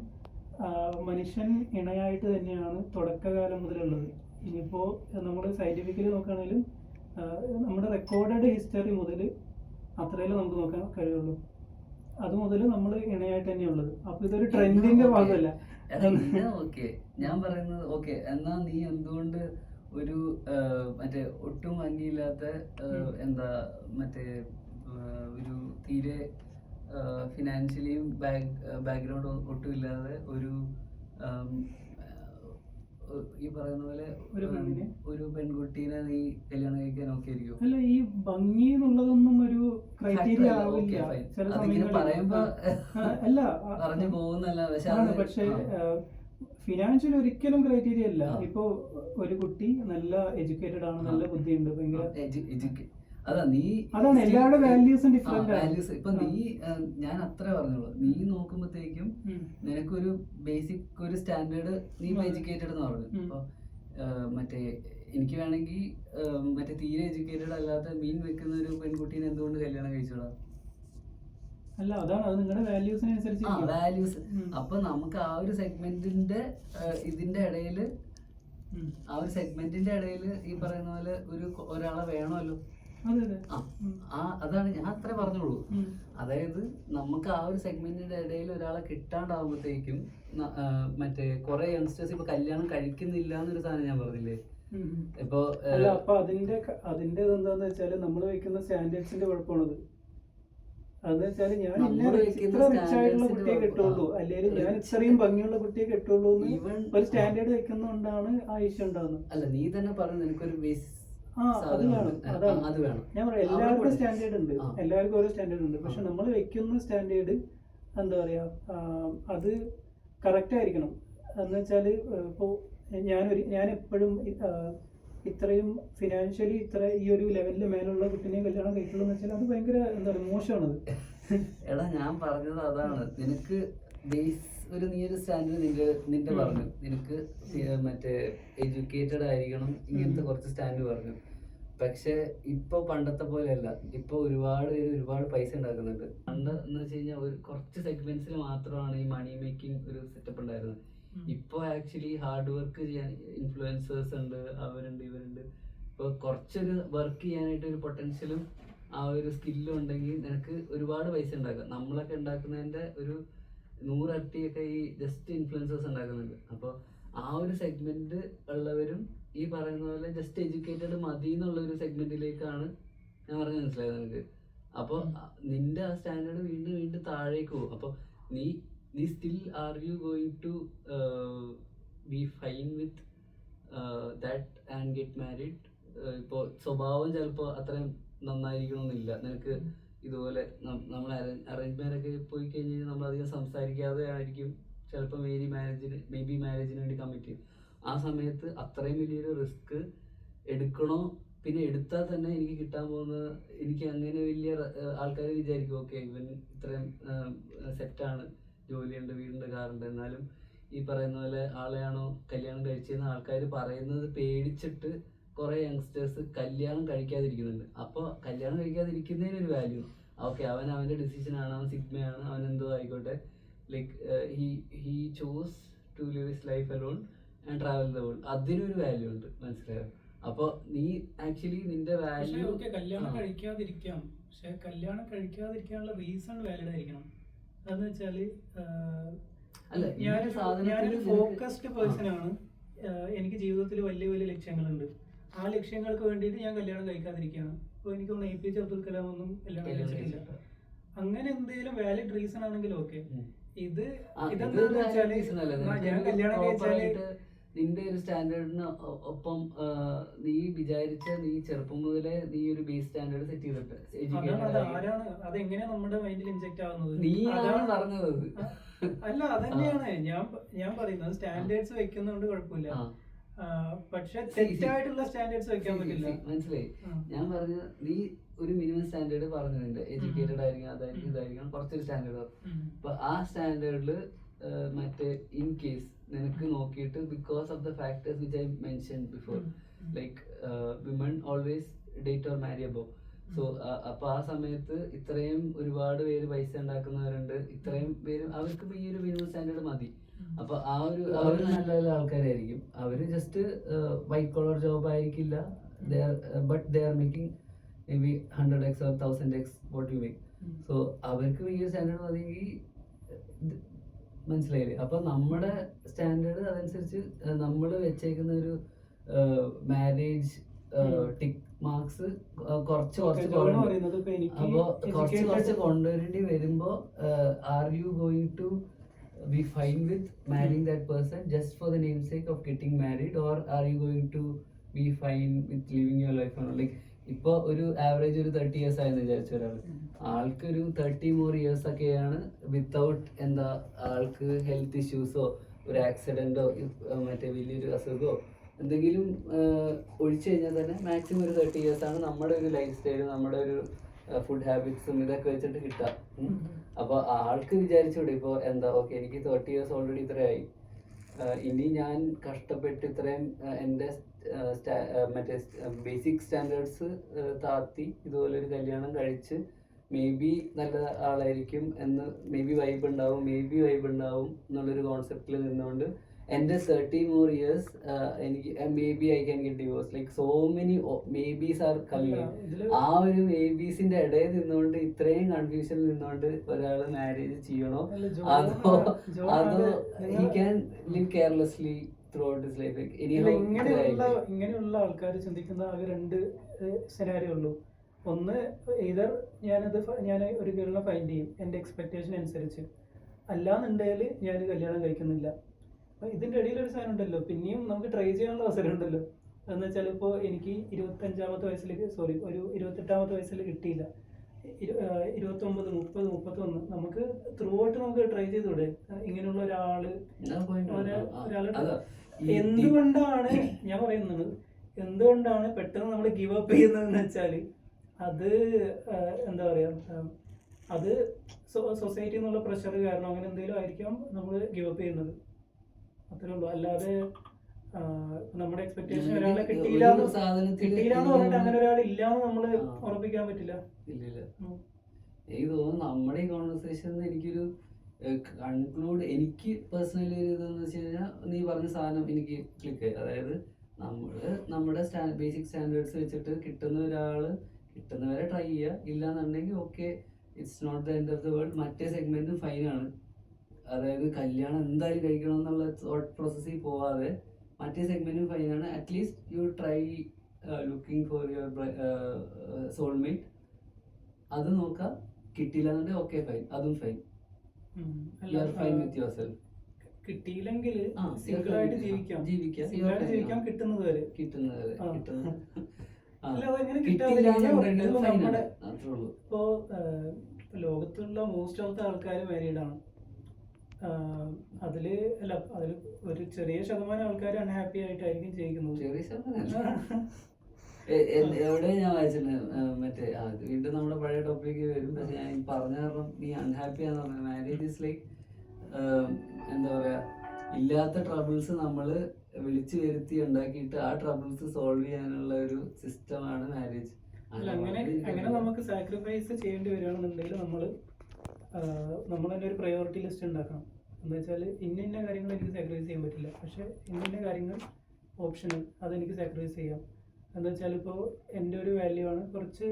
മനുഷ്യൻ ഇണയായിട്ട് തന്നെയാണ് തുടക്കകാലം മുതലുള്ളത്. ഇനിയിപ്പോ നമ്മൾ സയന്റിഫിക്കലി നോക്കുകയാണെങ്കിലും നമ്മുടെ റെക്കോർഡഡ് ഹിസ്റ്ററി മുതൽ അത്രയല്ലേ നമുക്ക് നോക്കാൻ കഴിയുള്ളൂ. അത് മുതൽ നമ്മൾ ഇണയായിട്ട് തന്നെയുള്ളത്. അപ്പൊ ഇതൊരു ട്രെൻഡിന്റെ ഭാഗമല്ല. ഓക്കെ, ഞാൻ പറയുന്നത് ഓക്കെ. എന്നാ നീ എന്തുകൊണ്ട് ഒരു മറ്റേ ഒട്ടും ഭംഗിയില്ലാത്ത എന്താ മറ്റേ ഒരു തീരെ ഫിനാൻഷ്യലിയും ബാക്ക്ഗ്രൗണ്ട് ഒട്ടും ഇല്ലാതെ ഈ പറയുന്ന പോലെ ഒരു പെൺകുട്ടീനെ നീ കല്യാണം കഴിക്കാൻ ഒക്കെ ആയിരിക്കും? അല്ല, ഈ ഭംഗി എന്നുള്ളതൊന്നും ഒരു ക്രൈറ്റീരിയ ആവില്ല ചില പറയുമ്പോ അല്ല പറഞ്ഞു പോകുന്നല്ല. പക്ഷെ ഫിനാൻഷ്യൽ ഒരിക്കലും ക്രൈറ്റീരിയ അല്ല. ഇപ്പൊ ഒരു കുട്ടി നല്ല എഡ്യൂക്കേറ്റഡ് ആണ്, നല്ല ബുദ്ധിയുണ്ട്, ഭയങ്കര അതാണ് എല്ലാവരുടെ വാല്യൂസും ഡിഫറെന്റ്. ഇപ്പൊ നീ, ഞാൻ അത്ര പറഞ്ഞോളൂ, നീ നോക്കുമ്പോഴത്തേക്കും നിനക്കൊരു ബേസിക് ഒരു സ്റ്റാൻഡേർഡ്, നീ ഇപ്പൊ എഡ്യൂക്കേറ്റഡ് എന്ന് പറഞ്ഞു. ഇപ്പൊ മറ്റേ എനിക്ക് വേണമെങ്കിൽ മറ്റേ തീരെ എഡ്യൂക്കേറ്റഡ് അല്ലാത്ത മീൻ വെക്കുന്ന ഒരു പെൺകുട്ടീനെ എന്തുകൊണ്ട് കല്യാണം കഴിച്ചോളാം? അല്ല, അതാണ് അത് നിങ്ങളുടെ വാല്യൂസിനനുസരിച്ച്. വാല്യൂസ്. അപ്പൊ നമുക്ക് ആ ഒരു സെഗ്മെന്റിന്റെ ഇതിന്റെ ഇടയില്, ആ ഒരു സെഗ്മെന്റിന്റെ ഇടയില് ഈ പറയുന്ന പോലെ ഒരാളെ വേണമല്ലോ. അതാണ് ഞാൻ അത്ര പറഞ്ഞോളൂ. അതായത് നമുക്ക് ആ ഒരു സെഗ്മെന്റിന്റെ ഇടയിൽ ഒരാളെ കിട്ടാണ്ടാവുമ്പോഴത്തേക്കും മറ്റേ കുറെ യങ്സ്റ്റേഴ്സ് ഇപ്പൊ കല്യാണം കഴിക്കുന്നില്ല എന്നൊരു സാധനം ഞാൻ പറഞ്ഞില്ലേ. ഇപ്പൊ അപ്പൊ അതിന്റെ എന്താന്ന് വെച്ചാല് നമ്മള് വെക്കുന്ന സ്റ്റാൻഡേർഡ്സിന്റെ കുഴപ്പമാണത്. അതെന്ന് വെച്ചാല് ഞാൻ ഇത്ര റിച്ച് ആയിട്ടുള്ള കുട്ടിയെ കിട്ടുള്ളൂ, അല്ലെങ്കിൽ ഞാൻ ഇത്രയും ഭംഗിയുള്ള കുട്ടിയെ കിട്ടുള്ളൂ എന്ന് ഒരു സ്റ്റാൻഡേർഡ് വെക്കുന്നതുകൊണ്ടാണ് ആ ഇഷ്യൂ ഉണ്ടാകുന്നത്. അല്ല, നീ തന്നെ പറഞ്ഞു നിനക്കൊരു ബേസ് അത് വേണം. ഞാൻ പറയാം, എല്ലാവർക്കും സ്റ്റാൻഡേർഡ് ഉണ്ട്, എല്ലാവർക്കും ഓരോ സ്റ്റാൻഡേർഡ് ഉണ്ട്. പക്ഷെ നമ്മൾ വെക്കുന്ന സ്റ്റാൻഡേർഡ് എന്താ പറയാ, അത് കറക്റ്റ് ആയിരിക്കണം. എന്ന് വെച്ചാല് ഇപ്പോ ഞാൻ എപ്പോഴും ഇത്രയും ഫിനാൻഷ്യലി ഈ ഒരു ലെവലിൽ മേലുള്ള കുട്ടിനെ കല്യാണം കഴിക്കുള്ളൂ എന്ന് വെച്ചാൽ അത് ഭയങ്കര എന്താ പറയുക, മോശമാണത്. എടാ, ഞാൻ പറഞ്ഞത് അതാണ്. നിനക്ക് ബേസ് നീ ഒരു സ്റ്റാൻഡേർഡ് നിന്റെ പറഞ്ഞു, നിനക്ക് മറ്റേ എഡ്യൂക്കേറ്റഡ് ആയിരിക്കണം, ഇങ്ങനത്തെ കുറച്ച് സ്റ്റാൻഡേർഡ് പറഞ്ഞു. പക്ഷെ ഇപ്പൊ പണ്ടത്തെ പോലെയല്ല. ഇപ്പൊ ഒരുപാട് പേര് ഒരുപാട് പൈസ ഉണ്ടാക്കുന്നുണ്ട്. പണ്ട് എന്ന് വെച്ച് കഴിഞ്ഞാൽ കുറച്ച് സെഗ്മെന്റ്സിൽ മാത്രമാണ് ഈ മണി മേക്കിംഗ് ഒരു സെറ്റപ്പ് ഉണ്ടായിരുന്നത്. ഇപ്പൊ ആക്ച്വലി ഹാർഡ് വർക്ക് ചെയ്യാൻ ഇൻഫ്ലുവൻസേഴ്സ് ഉണ്ട്, അവരുണ്ട്, ഇവരുണ്ട്. ഇപ്പൊ കുറച്ചൊരു വർക്ക് ചെയ്യാനായിട്ട് ഒരു പൊട്ടൻഷ്യലും ആ ഒരു സ്കില്ലും ഉണ്ടെങ്കിൽ നിനക്ക് ഒരുപാട് പൈസ ഉണ്ടാക്കാം. നമ്മളൊക്കെ ഉണ്ടാക്കുന്നതിന്റെ ഒരു 100 ഇരട്ടിയൊക്കെ ഈ ജസ്റ്റ് ഇൻഫ്ലുവൻസേഴ്സ് ഉണ്ടാക്കുന്നുണ്ട്. അപ്പോൾ ആ ഒരു സെഗ്മെന്റ് ഉള്ളവരും ഈ പറയുന്ന പോലെ ജസ്റ്റ് എഡ്യൂക്കേറ്റഡ് മതി എന്നുള്ള ഒരു സെഗ്മെന്റിലേക്കാണ് ഞാൻ പറഞ്ഞത്. മനസ്സിലായത് നിനക്ക്? അപ്പോൾ നിന്റെ ആ സ്റ്റാൻഡേർഡ് വീണ്ടും വീണ്ടും താഴേക്ക് പോകും. അപ്പോൾ നീ still are you going to be fine with that and get married? ഇപ്പോൾ സ്വഭാവം ചിലപ്പോൾ അത്രയും നന്നായിരിക്കണമെന്നില്ല നിനക്ക്. ഇതുപോലെ നമ്മൾ അറേഞ്ച് മാരേജ് പോയി കഴിഞ്ഞ് കഴിഞ്ഞാൽ നമ്മളധികം സംസാരിക്കാതെ ആയിരിക്കും ചിലപ്പോൾ മേ ബി മാരേജിന് വേണ്ടി കമ്മിറ്റ് ചെയ്യും. ആ സമയത്ത് അത്രയും വലിയൊരു റിസ്ക് എടുക്കണോ? പിന്നെ എടുത്താൽ തന്നെ എനിക്ക് കിട്ടാൻ പോകുന്ന, എനിക്ക് അങ്ങനെ വലിയ ആൾക്കാർ വിചാരിക്കും ഓക്കെ ഇവൻ ഇത്രയും സെറ്റാണ്, ജോലിയുണ്ട്, വീടുണ്ട്, കാറുണ്ട്, എന്നാലും ഈ പറയുന്ന പോലെ ആളെയാണോ കല്യാണം കഴിച്ചതെന്ന് ആൾക്കാർ പറയുന്നത് പേടിച്ചിട്ട് കുറെ യങ്സ്റ്റേഴ്സ് കല്യാണം കഴിക്കാതിരിക്കുന്നുണ്ട്. അപ്പോൾ കല്യാണം കഴിക്കാതിരിക്കുന്നതിനൊരു വാല്യൂ, ഓക്കെ അവൻ അവൻ്റെ ഡിസിഷനാണ്, അവൻ സിഗ്മയാണ്, അവൻ എന്തോ ആയിക്കോട്ടെ, like he choose to live his life alone and travel the world. അതിനൊരു വാല്യൂ ഉണ്ട്, മനസ്സിലായോ? അപ്പോൾ നീ ആക്ച്വലി നിന്റെ വാല്യൂ കല്യാണം കഴിക്കാതിരിക്കാം, പക്ഷെ കല്യാണം കഴിക്കാതിരിക്കാനുള്ള റീസൺ വാലിഡ് ആയിരിക്കണം. അതെന്ന് വെച്ചാല് ഞാനൊരു ഫോക്കസ്ഡ് പേഴ്സൺ ആണ്. എനിക്ക് ജീവിതത്തിൽ വലിയ വലിയ ലക്ഷ്യങ്ങളുണ്ട്. ആ ലക്ഷ്യങ്ങൾക്ക് വേണ്ടിയിട്ട് ഞാൻ കല്യാണം കഴിക്കാതിരിക്കുകയാണ്. അപ്പോൾ എനിക്ക് APJ അബ്ദുൽ കലാം ഒന്നും കല്യാണം കഴിച്ചിട്ടില്ല. അങ്ങനെ എന്തെങ്കിലും വാലിഡ് റീസൺ ആണെങ്കിൽ ഓക്കെ. ഇതെന്താന്ന് വെച്ചാല് ഞാൻ കല്യാണം കഴിച്ചാല് നിന്റെ ഒരു സ്റ്റാൻഡേർഡിന് ഒപ്പം നീ വിചാരിച്ച, നീ ചെറുപ്പം മുതലേ നീ ഒരു ബേസ് സ്റ്റാൻഡേർഡ് സെറ്റ് ചെയ്തിട്ട് അതെങ്ങനെയാ നമ്മുടെ മൈൻഡിൽ ഇൻജെക്ട് ആവുന്നത്? നീയാണ് പറഞ്ഞത്. അല്ല, അതന്നെയാണ് ഞാൻ പറയുന്നത്. സ്റ്റാൻഡേർഡ്സ് വെക്കുന്നതുകൊണ്ട് കുഴപ്പമില്ല, പക്ഷെ തെറ്റായിട്ടുള്ള സ്റ്റാൻഡേർഡ്സ് വെക്കാൻ പറ്റില്ല. മനസ്സിലായി? ഞാൻ പറഞ്ഞത് നീ ഒരു മിനിമം സ്റ്റാൻഡേർഡ് പറഞ്ഞിട്ടുണ്ട്, എഡ്യൂക്കേറ്റഡ് ആയിരിക്കണം, അതായിരിക്കും, ഇതായിരിക്കണം, കുറച്ചൊരു സ്റ്റാൻഡേർഡ്. അപ്പൊ ആ സ്റ്റാൻഡേർഡില് മറ്റേ ഇൻ കേസ് നിനക്ക് നോക്കിയിട്ട് because of the factors which I mentioned before, like women always date or marry above. So അപ്പൊ ആ സമയത്ത് ഇത്രയും ഒരുപാട് പേര് പൈസ ഉണ്ടാക്കുന്നവരുണ്ട്, ഇത്രയും പേര് അവർക്ക് ഈ ഒരു മിനിമം സ്റ്റാൻഡേർഡ് മതി. അപ്പൊ അവര് നല്ല നല്ല ആൾക്കാരായിരിക്കും. അവര് ജസ്റ്റ് വൈറ്റ് കോളർ ജോബ് ആയിരിക്കില്ല, but they are making may be 100x or 1000x what you make. So അവർക്ക് ഈ സ്റ്റാൻഡേർഡ് മതിയെങ്കിൽ, മനസ്സിലായില്ലേ? അപ്പൊ നമ്മുടെ സ്റ്റാൻഡേർഡ് അതനുസരിച്ച് നമ്മൾ വെച്ചേക്കുന്ന ഒരു മാരേജ് ടിക്ക് മാർക്സ് കുറച്ച് കൊണ്ടുവരേണ്ടി വരുമ്പോ are you going to be fine with marrying that person just for the namesake of getting married, or are you going to be fine with living your life on like ഇപ്പൊ ഒരു average ഒരു 30 years ആയെന്ന് വിചാരിച്ച ഒരാൾ, ആൾക്കൊരു 30 more years ഒക്കെയാണ് without എന്താ ആൾക്ക് ഹെൽത്ത് ഇഷ്യൂസോ ഒരു ആക്സിഡന്റോ മറ്റേ വലിയൊരു അസുഖമോ എന്തെങ്കിലും ഒഴിച്ചു കഴിഞ്ഞാൽ തന്നെ മാക്സിമം ഒരു 30 years ആണ് നമ്മുടെ ഒരു ലൈഫ് സ്റ്റൈലും നമ്മുടെ ഒരു ഫുഡ് ഹാബിറ്റ്സും ഇതൊക്കെ വെച്ചിട്ട് കിട്ടുക. അപ്പോൾ ആൾക്ക് വിചാരിച്ചൂടെ ഇപ്പോൾ എന്താ ഓക്കെ എനിക്ക് 30 years ഓൾറെഡി ഇത്രയായി, ഇനി ഞാൻ കഷ്ടപ്പെട്ട് ഇത്രയും എൻ്റെ മറ്റേ ബേസിക് സ്റ്റാൻഡേർഡ്സ് താത്തി ഇതുപോലെ ഒരു കല്യാണം കഴിച്ച് മേ ബി നല്ല ആളായിരിക്കും എന്ന് മേ ബി വൈബ് ഉണ്ടാവും എന്നുള്ളൊരു കോൺസെപ്റ്റിൽ നിന്നുകൊണ്ട് എൻ്റെ 30 more years എനിക്ക് maybe I can get divorce like so many maybes are coming. ആ ഒരു മേബീസിന്റെ ഇടയിൽ നിന്നുകൊണ്ട് ഇത്രയും കൺഫ്യൂഷനിൽ നിന്നുകൊണ്ട് ഒരാൾ മാരേജ് ചെയ്യണോ അതോ he can live carelessly through out his life? ഇങ്ങനെയുള്ള ആൾക്കാർ ചിന്തിക്കുന്ന ആകെ രണ്ട് സെനാരിയോ ഉള്ളൂ. ഒന്ന് either ഞാൻ ഒരു ഗേളിനെ ഫൈൻഡ് ചെയ്യും എൻ്റെ എക്സ്പെക്ടേഷൻ അനുസരിച്ച്, അല്ലാന്നുണ്ടെങ്കിൽ ഞാൻ കല്യാണം കഴിക്കുന്നില്ല. ഇതിൻ്റെ ഇടയിൽ ഒരു സാധനം ഉണ്ടല്ലോ, പിന്നെയും നമുക്ക് ട്രൈ ചെയ്യാനുള്ള അവസരം ഉണ്ടല്ലോ. എന്ന് വെച്ചാൽ ഇപ്പോൾ എനിക്ക് 25-ാമത്തെ വയസ്സിൽ ഒരു 28-ാമത്തെ വയസ്സിൽ കിട്ടിയില്ല, 29, 30, 31 നമുക്ക് ത്രൂ ഔട്ട് നമുക്ക് ട്രൈ ചെയ്തൂടെ ഇങ്ങനെയുള്ള ഒരാള്. എന്തുകൊണ്ടാണ് ഞാൻ പറയുന്നത്, എന്തുകൊണ്ടാണ് പെട്ടെന്ന് നമ്മൾ ഗിവ് അപ്പ് ചെയ്യുന്നതെന്ന് വെച്ചാൽ അത് എന്താ പറയാ, അത് സൊസൈറ്റി എന്നുള്ള പ്രഷർ കാരണം അങ്ങനെ എന്തെങ്കിലും ആയിരിക്കാം നമ്മൾ ഗിവ് അപ്പ് ചെയ്യുന്നത്. അത്രേ ഉള്ളൂ. അല്ലാതെ നമ്മുടെ എക്സ്പെക്ടേഷൻ ഒരാളെ കിട്ടിയില്ല എന്ന് പറഞ്ഞിട്ട് അങ്ങനെ ഒരാൾ ഇല്ലാന്ന് നമ്മൾ ഉറപ്പിക്കാൻ പറ്റില്ല. എനിക്ക് തോന്നുന്നു നമ്മുടെ ഈ കോൺവെർസേഷൻ എനിക്കൊരു കൺക്ലൂഡ്, എനിക്ക് പേഴ്സണലി ഒരു ഇതെന്ന് വെച്ച് കഴിഞ്ഞാൽ നീ പറഞ്ഞ സാധനം എനിക്ക് ക്ലിക്ക് ആയി. അതായത് നമ്മുടെ ബേസിക് സ്റ്റാൻഡേർഡ്സ് വെച്ചിട്ട് കിട്ടുന്നവരെ ട്രൈ ചെയ്യുക, ഇല്ലാന്നുണ്ടെങ്കിൽ okay it's not the end of the world. മറ്റേ സെഗ്മെന്റും ഫൈനാണ്. അതായത് കല്യാണം എന്തായാലും കഴിക്കണം എന്നുള്ള തോട്ട് പ്രോസസ്സിൽ പോവാതെ മറ്റേ സെഗ്മെന്റും ഫൈനാണ്. At least you try looking for your soulmate. അത് നോക്കുക, കിട്ടിയില്ല എന്നുണ്ടെങ്കിൽ ഓക്കെ ഫൈൻ, അതും fine. You are fine with yourself. കിട്ടിയില്ലെങ്കിൽ സിംഗിൾ ആയിട്ട് ജീവിക്കാം കിട്ടുന്നത് വരെ. ഇപ്പോ ലോകത്തുള്ള മോസ്റ്റ് ഓഫ് ദ ആൾക്കാർ മാരീഡാണ്. അതില് ഒരു ചെറിയ ശതമാനം ആൾക്കാർ അൺഹാപ്പി ആയിട്ടായിരിക്കും ജീവിക്കുന്നത്. എവിടെ ഞാൻ വായിച്ചിട്ടുണ്ട് മറ്റേ വീണ്ടും നമ്മുടെ പഴയ ടോപ്പിക്ക് വരും. പക്ഷെ ഞാൻ പറഞ്ഞ കാരണം നീ അൺഹാപ്പി ആന്ന് പറഞ്ഞത്, മാരേജ് ഇസ് ലൈക്ക് എന്താ പറയാ, ഇല്ലാത്ത ട്രബിൾസ് നമ്മള് വിളിച്ചു വരുത്തി ഉണ്ടാക്കിയിട്ട് ആ ട്രബിൾസ് സോൾവ് ചെയ്യാനുള്ള ഒരു സിസ്റ്റമാണ് മാരേജ്. അങ്ങനെ നമുക്ക് സാക്രിഫൈസ് ചെയ്യേണ്ടി വരികയാണെന്നുണ്ടെങ്കിൽ നമ്മൾ തന്നെ ഒരു പ്രയോറിറ്റി ലിസ്റ്റ് ഉണ്ടാക്കണം. എന്താ വെച്ചാൽ ഇന്ന കാര്യങ്ങൾ എനിക്ക് സാക്രിഫൈസ് ചെയ്യാൻ പറ്റില്ല, പക്ഷെ ഇന്ന കാര്യങ്ങൾ ഓപ്ഷണൽ, അതെനിക്ക് സാക്രിഫൈസ് ചെയ്യാം. എന്താ വെച്ചാൽ ഇപ്പോൾ എൻ്റെ ഒരു വാല്യൂ ആണ് കുറച്ച്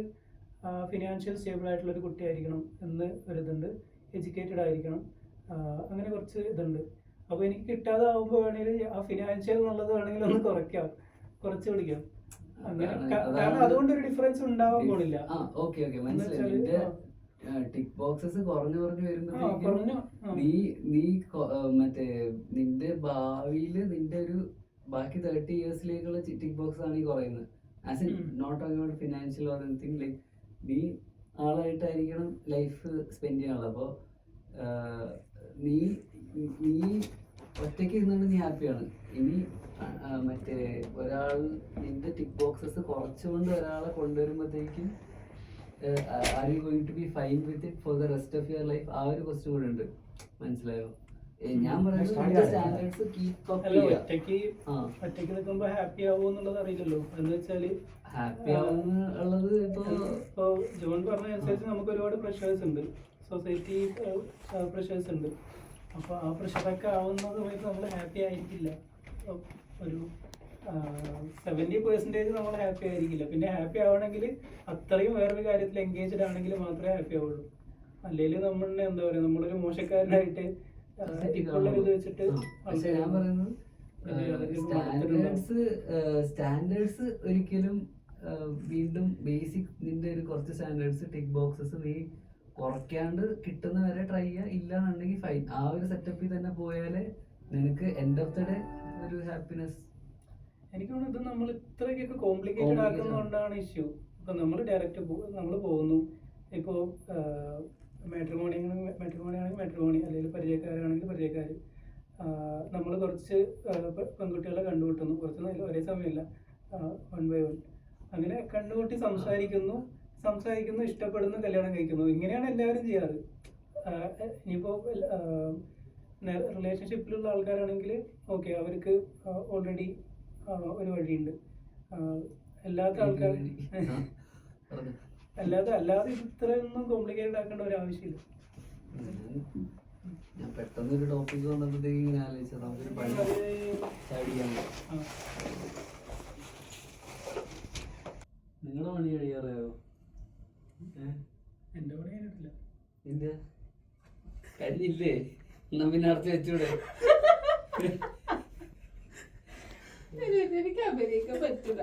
ഫിനാൻഷ്യൽ സ്റ്റേബിൾ ആയിട്ടുള്ളൊരു കുട്ടിയായിരിക്കണം എന്ന് ഒരിതുണ്ട്, എഡ്യൂക്കേറ്റഡ് ആയിരിക്കണം, അങ്ങനെ കുറച്ച് ഇതുണ്ട്. അപ്പോൾ എനിക്ക് കിട്ടാതെ ആകുമ്പോൾ വേണമെങ്കിൽ ആ ഫിനാൻഷ്യൽ എന്നുള്ളത് വേണമെങ്കിൽ ഒന്ന് കുറച്ച് പിടിക്കാം. അങ്ങനെ കാരണം അതുകൊണ്ട് ഒരു ഡിഫറൻസ് ഉണ്ടാവാൻ പോണില്ല. ടിക്ക് ബോക്സസ് കുറഞ്ഞു വരുമ്പോഴത്തേക്കും നീ മറ്റേ നിന്റെ ഭാവിയില് നിന്റെ ഒരു ബാക്കി 30 yearsലേക്കുള്ള ടിക്ക് ബോക്സ് ആണ് ഈ കുറയുന്നത്. As in not about financial or anything, like നീ ആളായിട്ടായിരിക്കണം ലൈഫ് സ്പെൻഡ് ചെയ്യാനുള്ളത്. അപ്പോൾ നീ ഒറ്റയ്ക്ക് ഇരുന്നുകൊണ്ട് നീ ഹാപ്പിയാണ്. ഇനി മറ്റേ ഒരാൾ നിന്റെ ടിക്ക് ബോക്സസ് കുറച്ചുകൊണ്ട് ഒരാളെ കൊണ്ടുവരുമ്പോഴത്തേക്കും are you going to be fine with it for the rest of your life? ആ ഒരു ക്വസ്റ്റ്യൻ കൂടെ ഉണ്ട്. മനസ്സിലായോ? ഞാൻ പറയുന്നത് ഒറ്റയ്ക്ക് നിൽക്കുമ്പോ ഹാപ്പി ആവോ എന്നുള്ളത് അറിയില്ലല്ലോ. എന്ന് വെച്ചാല് ഹാപ്പി ആവുന്നുള്ളത് ഇപ്പൊ ജോൺ പറഞ്ഞ അനുസരിച്ച് നമുക്ക് ഒരുപാട് പ്രഷേഴ്സ് ഉണ്ട്, സൊസൈറ്റി പ്രഷേഴ്സ് ഉണ്ട്. അപ്പൊ ആ പ്രഷറൊക്കെ ആവുന്ന സമയത്ത് നമ്മൾ ഹാപ്പി ആയിരിക്കില്ല. ഒരു 70% നമ്മൾ ഹാപ്പി ആയിരിക്കില്ല. പിന്നെ ഹാപ്പി ആവണമെങ്കിൽ അത്രയും വേറൊരു കാര്യത്തിൽ എൻഗേജ്ഡ് ആണെങ്കിൽ മാത്രമേ ഹാപ്പി ആവുള്ളൂ. അല്ലെങ്കിൽ നമ്മളിനെ എന്താ പറയാ, നമ്മളൊരു മോശക്കാരനായിട്ട് ഇത് വെച്ചിട്ട് ഞാൻ പറയുന്നത് സ്റ്റാൻഡേർഡ്സ് ഒരിക്കലും വീണ്ടും ബേസിക് നിന്റെ ഒരു കുറച്ച് സ്റ്റാൻഡേർഡ്സ് ടിക്ക് ബോക്സസ് നീ കുറയ്ക്കാണ്ട് കിട്ടുന്ന വരെ ട്രൈ ചെയ്യുക, ഇല്ലാന്നുണ്ടെങ്കിൽ ഫൈൻ. ആ ഒരു സെറ്റപ്പിൽ തന്നെ പോയാലേ നിനക്ക് എൻഡ് ഓഫ് ദ ഡേ ഒരു ഹാപ്പിനെസ്. എനിക്ക് തോന്നുന്നു ഇത് നമ്മൾ ഇത്രയൊക്കെ കോംപ്ലിക്കേറ്റഡ് ആക്കുന്നതുകൊണ്ടാണ് ഇഷ്യൂ. ഇപ്പൊ നമ്മൾ ഡയറക്റ്റ് നമ്മൾ പോകുന്നു, ഇപ്പോൾ മാട്രിമോണി ആണെങ്കിൽ മാട്രിമോണി, അല്ലെങ്കിൽ പരിചയക്കാരാണെങ്കിൽ പരിചയക്കാർ. നമ്മൾ കുറച്ച് പെൺകുട്ടികളെ കണ്ടുമുട്ടുന്നു, കുറച്ച് ഒരേ സമയമല്ല, 1 by 1 അങ്ങനെ കണ്ടുമുട്ടി സംസാരിക്കുന്നു, ഇഷ്ടപ്പെടുന്നു, കല്യാണം കഴിക്കുന്നു. ഇങ്ങനെയാണ് എല്ലാവരും ചെയ്യാറ്. ഇനിയിപ്പോൾ റിലേഷൻഷിപ്പിലുള്ള ആൾക്കാരാണെങ്കിൽ ഓക്കെ, അവർക്ക് ഓൾറെഡി ഒരു വഴിയുണ്ട്. അല്ലാതെ ഇത്രയൊന്നും കോംപ്ലിക്കേറ്റഡ് ആക്കേണ്ട ഒരു ആവശ്യമില്ല. ഞാൻ പെട്ടെന്ന് ഒരു ടോപ്പിക് വന്നപ്പോഴത്തേക്ക് ഇങ്ങനെ ആലോചിച്ചത് നമുക്കൊരു പണി ചാടിയാണ്. നിങ്ങളുടെ പണി കഴിയാറിയോ? എന്റെ പണി കഴിഞ്ഞിട്ടില്ല. ഇല്ല, കഴിഞ്ഞില്ലേ? എന്നാ പിന്നെ അടച്ചു വെച്ചൂടെ? എനിക്ക് അഭിനയിക്കാൻ പറ്റില്ല.